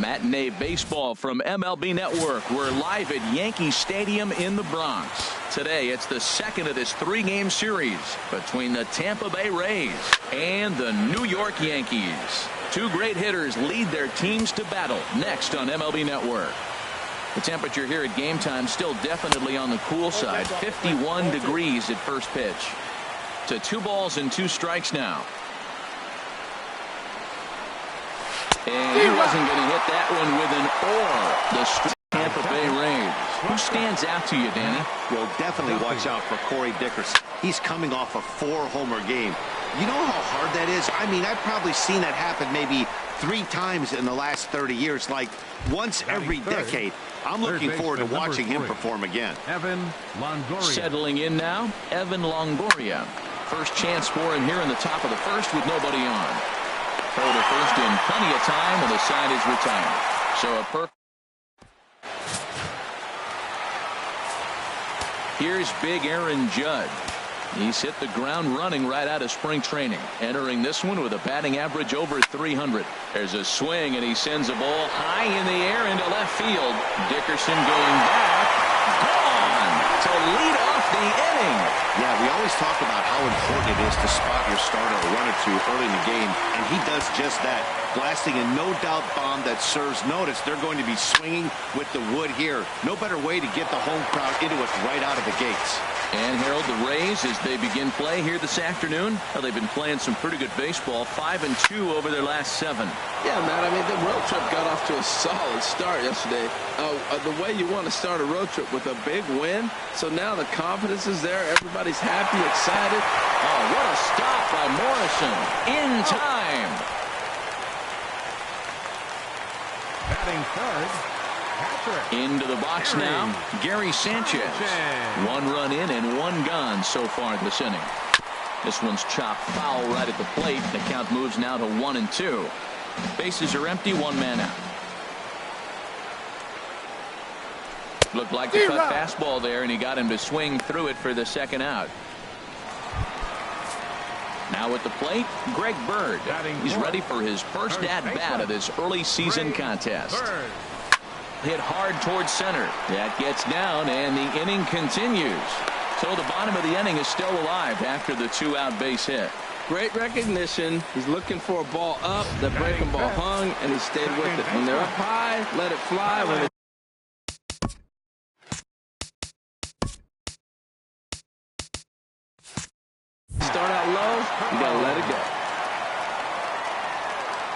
Matinee baseball from MLB Network. We're live at Yankee Stadium in the Bronx. Today, it's the second of this three-game series between the Tampa Bay Rays and the New York Yankees. Two great hitters lead their teams to battle next on MLB Network. The temperature here at game time still definitely on the cool side. 51 degrees at first pitch. To 2 balls and 2 strikes now. And he wasn't going to hit that one with an or. The Tampa Bay Rays. Who stands out to you, Danny? Well, definitely watch out for Corey Dickerson. He's coming off a 4-homer game. You know how hard that is? I mean, I've probably seen that happen maybe 3 times in the last 30 years, like once every decade. I'm looking forward to watching him perform again. Evan Longoria. Settling in now, Evan Longoria. First chance for him here in the top of the first with nobody on. Throw to first in plenty of time, and the side is retired. So a perfect. Here's big Aaron Judge. He's hit the ground running right out of spring training. Entering this one with a batting average over 300. There's a swing, and he sends a ball high in the air into left field. Dickerson going back. Gone to lead off the inning. Yeah, we always talk about how important it is to spot your starter a run or two early in the game, and he does just that. Blasting a no-doubt bomb that serves notice. They're going to be swinging with the wood here. No better way to get the home crowd into it right out of the gates. And Harold, the Rays, as they begin play here this afternoon, they've been playing some pretty good baseball. 5-2 over their last 7. Yeah, Matt, I mean, the road trip got off to a solid start yesterday. The way you want to start a road trip with a big win. So now the confidence is there. Everybody's happy, excited. Oh, what a stop by Morrison. In time. Batting third. Patrick. Into the box now, Gary Sanchez. 1 run in and 1 gone so far this inning. This one's chopped foul right at the plate. The count moves now to 1-2. Bases are empty, 1 man out. Looked like the cut fastball there, and he got him to swing through it for the second out. Now at the plate, Greg Bird. He's ready for his first at-bat of this early season contest. Hit hard towards center. That gets down, and the inning continues. So the bottom of the inning is still alive after the 2-out base hit. Great recognition. He's looking for a ball up. The breaking ball hung, and he stayed with it. When they're up high, let it fly. When they start out low, you got to let it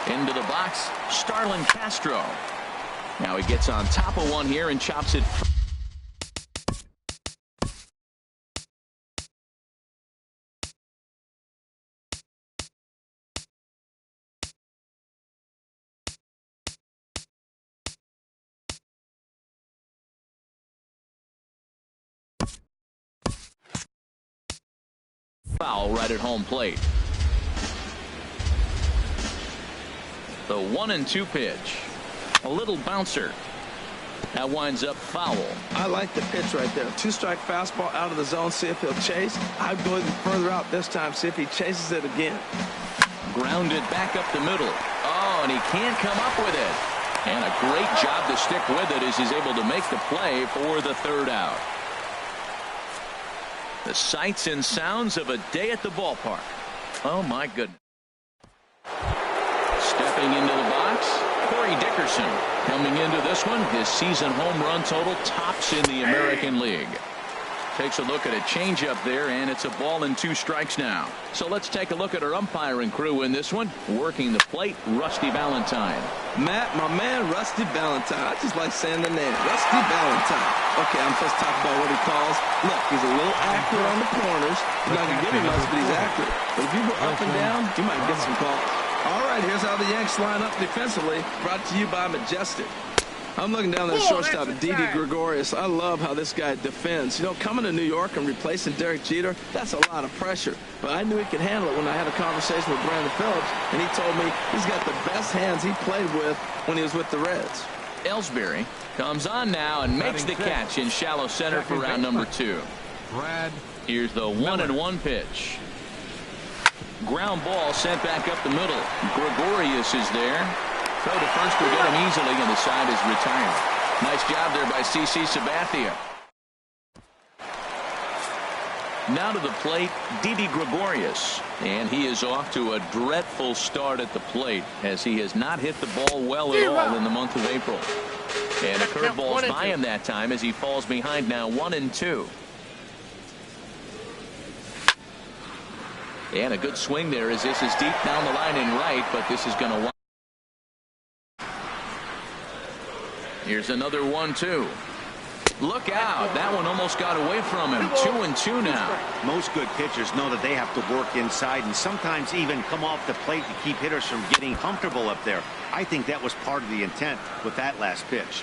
go. Into the box, Starlin Castro. Now he gets on top of one here and chops it. Foul right at home plate. The 1-2 pitch. A little bouncer. That winds up foul. I like the pitch right there. 2-strike fastball out of the zone. See if he'll chase. I'd go even further out this time. See if he chases it again. Grounded back up the middle. Oh, and he can't come up with it. And a great job to stick with it as he's able to make the play for the 3rd out. The sights and sounds of a day at the ballpark. Oh, my goodness. Stepping into the box, Corey Dickerson. Coming into this one, his season home run total tops in the American League. Takes a look at a changeup there, and it's a ball and 2 strikes now. So let's take a look at our umpiring crew in this one. Working the plate, Rusty Valentine. Matt, my man, Rusty Valentine. I just like saying the name. Rusty Valentine. Okay, I'm supposed to talk about what he calls. Look, he's a little accurate on the corners. He's not going to give him much, but he's accurate. But if you go up and down, you might get some calls. All right, here's how the Yanks line up defensively. Brought to you by Majestic. I'm looking down at the shortstop, Didi Gregorius. I love how this guy defends. You know, coming to New York and replacing Derek Jeter, that's a lot of pressure. But I knew he could handle it when I had a conversation with Brandon Phillips, and he told me he's got the best hands he played with when he was with the Reds. Ellsbury comes on now and makes the catch in shallow center for round number 2. Here's the 1-1 pitch. Ground ball sent back up the middle. Gregorius is there. Throw to first will get him easily, and the side is retired. Nice job there by C.C. Sabathia. Now to the plate, Didi Gregorius, and he is off to a dreadful start at the plate as he has not hit the ball well at all in the month of April. And a curveball's by him that time as he falls behind now 1-2. And a good swing there as this is deep down the line in right, but this is going to. Here's another 1-2. Look out. That one almost got away from him. 2-2 now. Most good pitchers know that they have to work inside and sometimes even come off the plate to keep hitters from getting comfortable up there. I think that was part of the intent with that last pitch.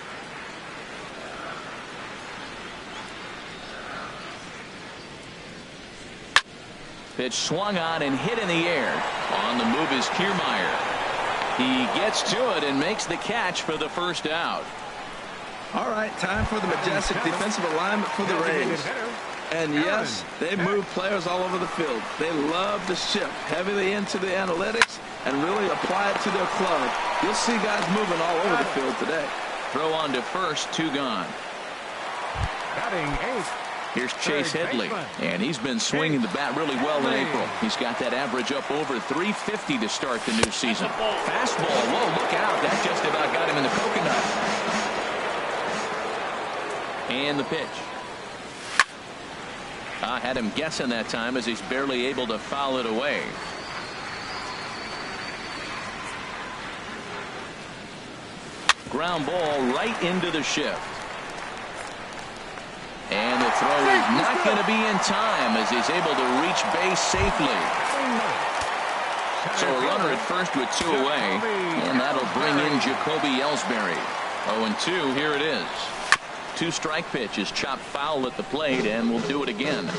Pitch swung on and hit in the air. On the move is Kiermaier. He gets to it and makes the catch for the first out. All right, time for the majestic defensive alignment for the Rays. And yes, they move players all over the field. They love to shift heavily into the analytics and really apply it to their club. You'll see guys moving all over the field today. Throw on to first, 2 gone. Batting 8. Here's Chase Headley, and he's been swinging the bat really well in April. He's got that average up over 350 to start the new season. Fastball, whoa, look out. That just about got him in the coconut. And the pitch. I had him guessing that time as he's barely able to foul it away. Ground ball right into the shift. And the throw is not going to be in time as he's able to reach base safely. So a runner at first with 2 away, and that'll bring in Jacoby Ellsbury. 0-2, here it is. 2-strike pitch is chopped foul at the plate, and we'll do it again.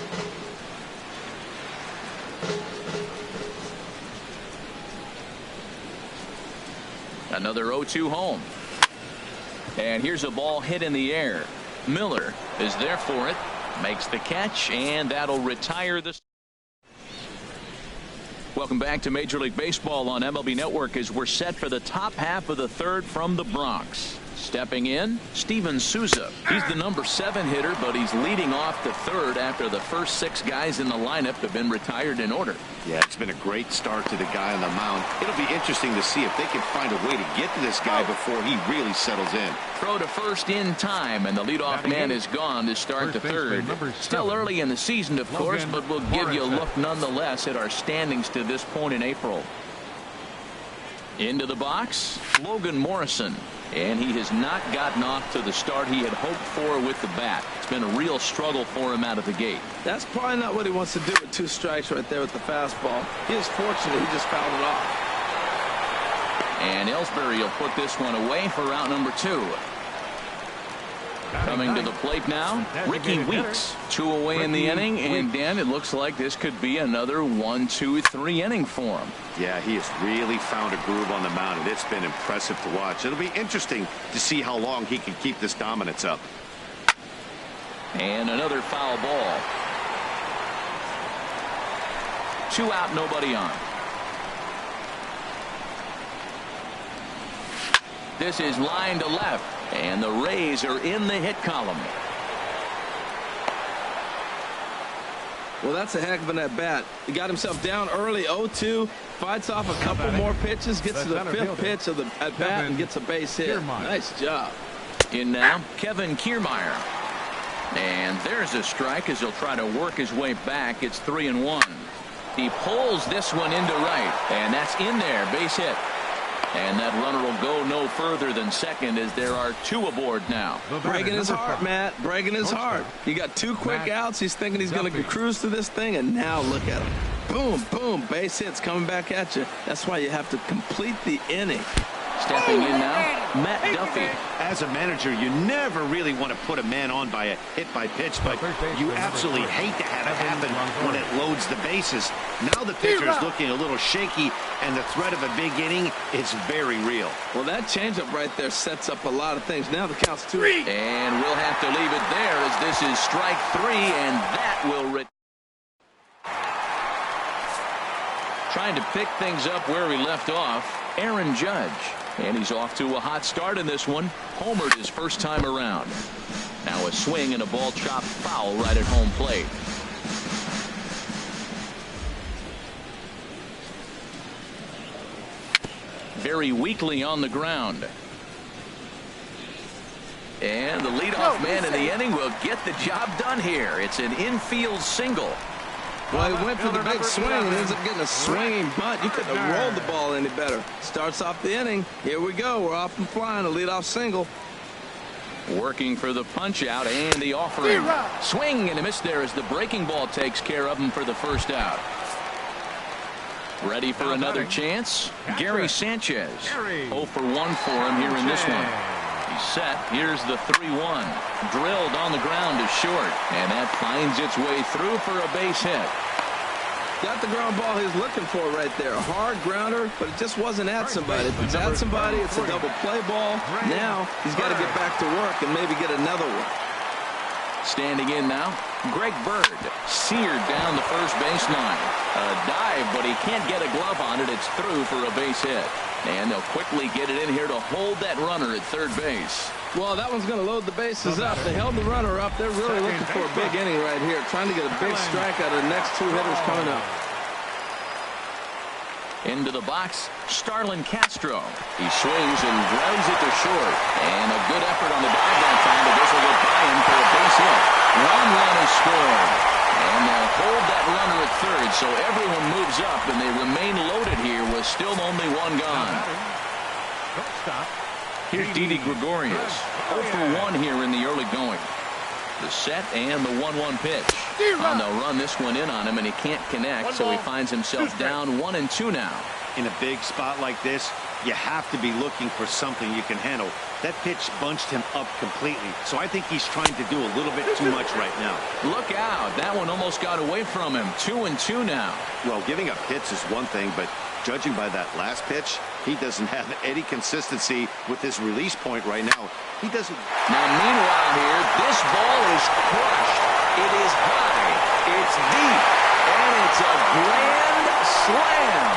Another 0-2 home. And here's a ball hit in the air. Miller is there for it, makes the catch, and that'll retire the. Welcome back to Major League Baseball on MLB Network as we're set for the top half of the third from the Bronx. Stepping in, Steven Souza. He's the number 7 hitter, but he's leading off the third after the first 6 guys in the lineup have been retired in order. Yeah, it's been a great start to the guy on the mound. It'll be interesting to see if they can find a way to get to this guy before he really settles in. Throw to first in time, and the leadoff man is gone to start the third. Still early in the season, of course, but we'll give you a look nonetheless at our standings to this point in April. Into the box, Logan Morrison. And he has not gotten off to the start he had hoped for with the bat. It's been a real struggle for him out of the gate. That's probably not what he wants to do with 2 strikes right there with the fastball. He is fortunate he just fouled it off. And Ellsbury will put this one away for out number 2. Coming to the plate now, Ricky Weeks. 2 away in the inning, and Dan, it looks like this could be another 1-2-3 inning for him. Yeah, he has really found a groove on the mound, and it's been impressive to watch. It'll be interesting to see how long he can keep this dominance up. And another foul ball. 2 out, nobody on. This is line to left. And the Rays are in the hit column. Well, that's a heck of an at-bat. He got himself down early, 0-2, fights off a couple more pitches, gets to the 5th pitch of the at-bat and gets a base hit. Nice job. In now, Kevin Kiermaier. And there's a strike as he'll try to work his way back. It's 3-1. He pulls this one into right, and that's in there, base hit. And that runner will go no further than second as there are 2 aboard now. Breaking his heart, Matt. Breaking his heart. He got 2 quick outs. He's thinking he's going to cruise through this thing, and now look at him. Boom, boom, base hits coming back at you. That's why you have to complete the inning. Stepping in now, Matt Duffy. As a manager, you never really want to put a man on by a hit by pitch, but you absolutely hate to have it happen when it loads the bases. Now the pitcher is looking a little shaky, and the threat of a big inning is very real. Well, that changeup right there sets up a lot of things. Now the count's 2. And we'll have to leave it there as this is strike 3, and that will trying to pick things up where we left off. Aaron Judge. And he's off to a hot start in this one. Homered his first time around. Now a swing and a ball chopped foul right at home plate. Very weakly on the ground. And the leadoff man in the inning will get the job done here. It's an infield single. Well, he went for the big swing and ends up getting a swinging bunt. You couldn't have rolled the ball any better. Starts off the inning. Here we go. We're off and flying. A leadoff single. Working for the punch out and the offering. Swing and a miss there as the breaking ball takes care of him for the first out. Ready for another chance? Gary Sanchez. 0 for 1 for him here in this one. He's set. Here's the 3-1. Drilled on the ground to short. And that finds its way through for a base hit. Got the ground ball he's looking for right there. A hard grounder, but it just wasn't at somebody. If it's at somebody, it's a double play ball. Now he's got to get back to work and maybe get another one. Standing in now, Greg Bird. Seared down the first baseline. A dive, but he can't get a glove on it. It's through for a base hit. And they'll quickly get it in here to hold that runner at third base. Well, that one's going to load the bases up. They held the runner up. They're really looking for a big inning right here, trying to get a big strike out of the next two hitters coming up. Into the box, Starlin Castro. He swings and drives it to short. And a good effort on the dive that time, but this will get by him for a base hit. One run is scored. And they'll hold that runner at third, so everyone moves up, and they remain loaded here with still only one gone. Here's Didi Gregorius. 0 for 1 here in the early going. The set and the 1-1 pitch. And they'll run this one in on him, and he can't connect, so he finds himself down 1-2 now. In a big spot like this, you have to be looking for something you can handle. That pitch bunched him up completely, so I think he's trying to do a little bit too much right now. Look out. That one almost got away from him. 2-2 now. Well, giving up hits is one thing, but judging by that last pitch, he doesn't have any consistency with his release point right now. He doesn't. Now, meanwhile here, this ball is crushed. It is high. It's deep. And it's a grand slam.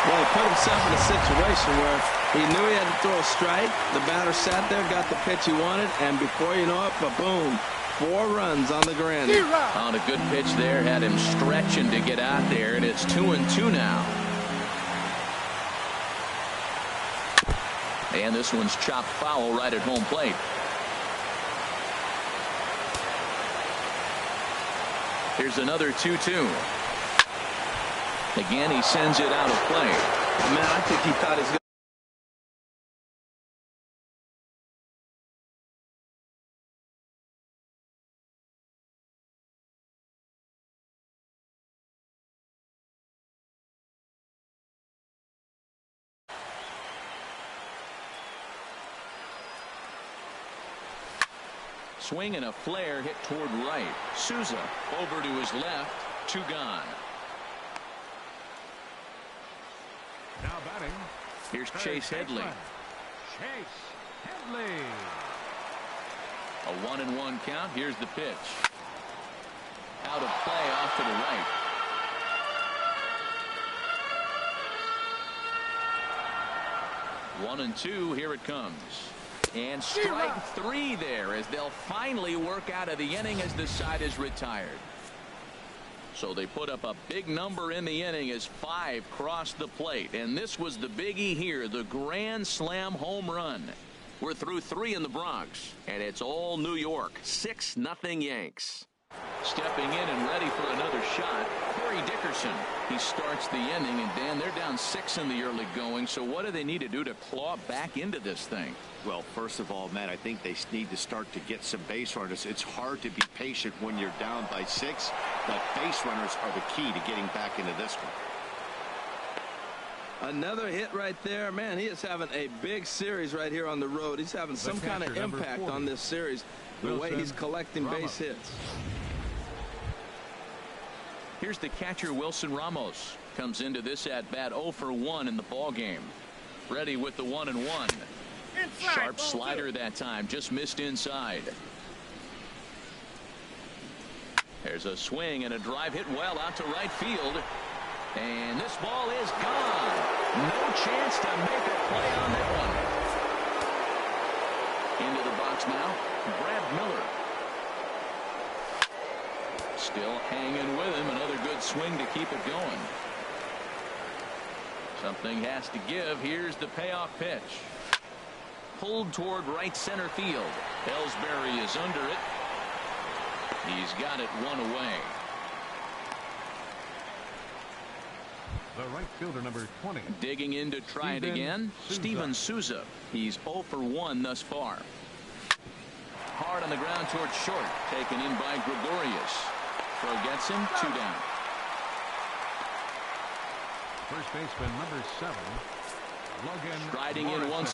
Well, he put himself in a situation where he knew he had to throw a strike. The batter sat there, got the pitch he wanted, and before you know it, boom, 4 runs on the ground. On a good pitch there, had him stretching to get out there, and it's 2-2 now. And this one's chopped foul right at home plate. Here's another 2-2. Again, he sends it out of play. Man, I think he thought his. Swing and a flare hit toward right. Souza over to his left. 2 gone. Now batting. Here's Chase Headley. Chase Headley. A 1-1 count. Here's the pitch. Out of play off to the right. 1-2. Here it comes. And strike 3 there as they'll finally work out of the inning as the side is retired. So they put up a big number in the inning as 5 crossed the plate. And this was the biggie here, the grand slam home run. We're through 3 in the Bronx, and it's all New York. 6-0 Yanks. Stepping in and ready for another shot, Corey Dickerson. He starts the inning, and Dan, they're down 6 in the early going. So what do they need to do to claw back into this thing? Well, first of all, Matt, I think they need to start to get some base runners. It's hard to be patient when you're down by 6, but base runners are the key to getting back into this one. Another hit right there. Man, he is having a big series right here on the road. He's having some kind of impact on this series, the way he's collecting base hits. Here's the catcher, Wilson Ramos. Comes into this at-bat 0 for 1 in the ballgame. Ready with the 1-1. Sharp slider that time. Just missed inside. There's a swing and a drive hit well out to right field. And this ball is gone. No chance to make a play on that one. Into the box now, Brad Miller. Still hanging with him. Another good swing to keep it going. Something has to give. Here's the payoff pitch. Pulled toward right center field. Ellsbury is under it. He's got it one away. The right fielder, number 20. Digging in to try it again. Steven Souza. He's 0 for 1 thus far. Hard on the ground towards short. Taken in by Gregorius. Throw gets him 2 down. First baseman, number 7. Logan Striding in once.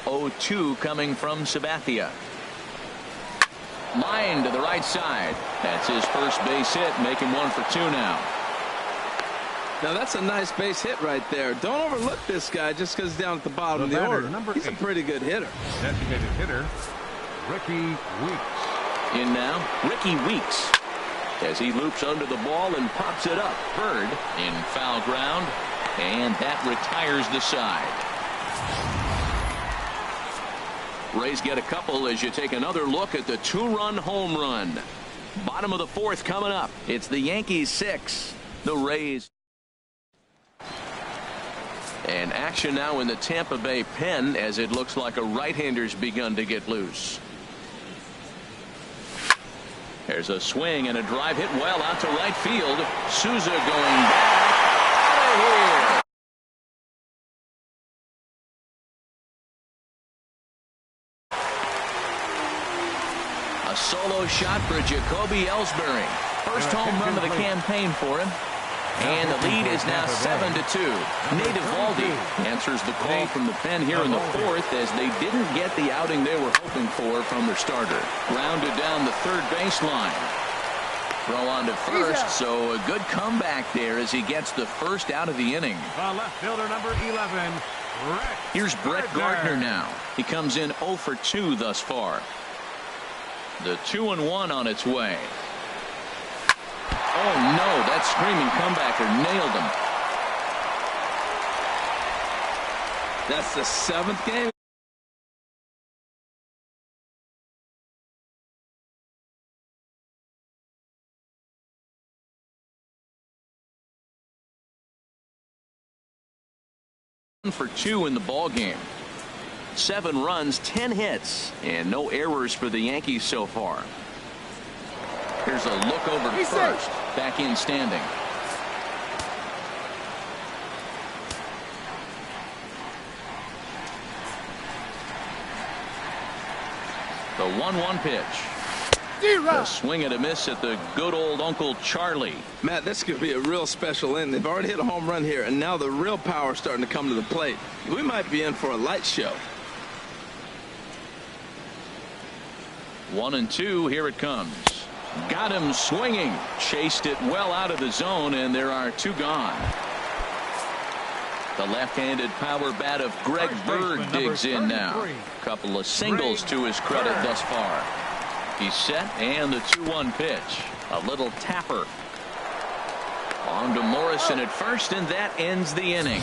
Oh-2 coming from Sabathia. Line to the right side. That's his first base hit, making 1 for 2 now. Now that's a nice base hit right there. Don't overlook this guy just because he's down at the bottom of the order. He's a pretty good hitter. Designated hitter, Ricky Weeks. In now, Ricky Weeks. As he loops under the ball and pops it up. Bird in foul ground. And that retires the side. Rays get a couple as you take another look at the 2-run home run. Bottom of the 4th coming up. It's the Yankees 6. The Rays. And action now in the Tampa Bay pen as it looks like a right-hander's begun to get loose. There's a swing and a drive hit well out to right field. Souza going back. Out of here. A solo shot for Jacoby Ellsbury. First home run of the campaign for him. And the lead is now 7-2. Nate Eovaldi answers the call from the pen here in the 4th as they didn't get the outing they were hoping for from their starter. Grounded down the third baseline. Throw on to first, so a good comeback there as he gets the first out of the inning. Left fielder number 11. Here's Brett Gardner now. He comes in 0 for 2 thus far. The 2-1 on its way. Oh no, that screaming comebacker nailed him. That's the 7th game. For 2 in the ball game. 7 runs, 10 hits, and no errors for the Yankees so far. Here's a look over to first. Back in standing. The 1-1 pitch. A swing and a miss at the good old Uncle Charlie. Matt, this could be a real special inning. They've already hit a home run here, and now the real power is starting to come to the plate. We might be in for a light show. 1-2. Here it comes. Got him swinging. Chased it well out of the zone, and there are 2 gone. The left-handed power bat of Greg Bird digs in now. Couple of singles to his credit thus far. He's set, and the 2-1 pitch. A little tapper. On to Morrison at first, and that ends the inning.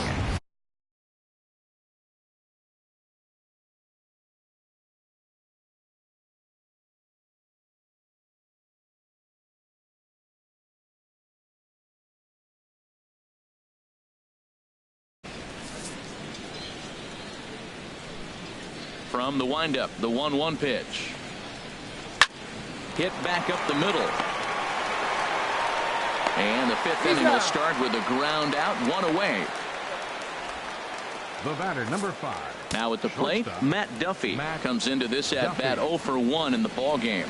From the windup, the 1-1 pitch. Hit back up the middle. And the 5th inning will start with a ground out, 1 away. The batter, number 5. Now at the plate, Matt Duffy comes into this at bat 0 for 1 in the ball game.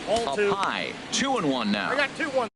Up high, 2-1 now. I got 2-1.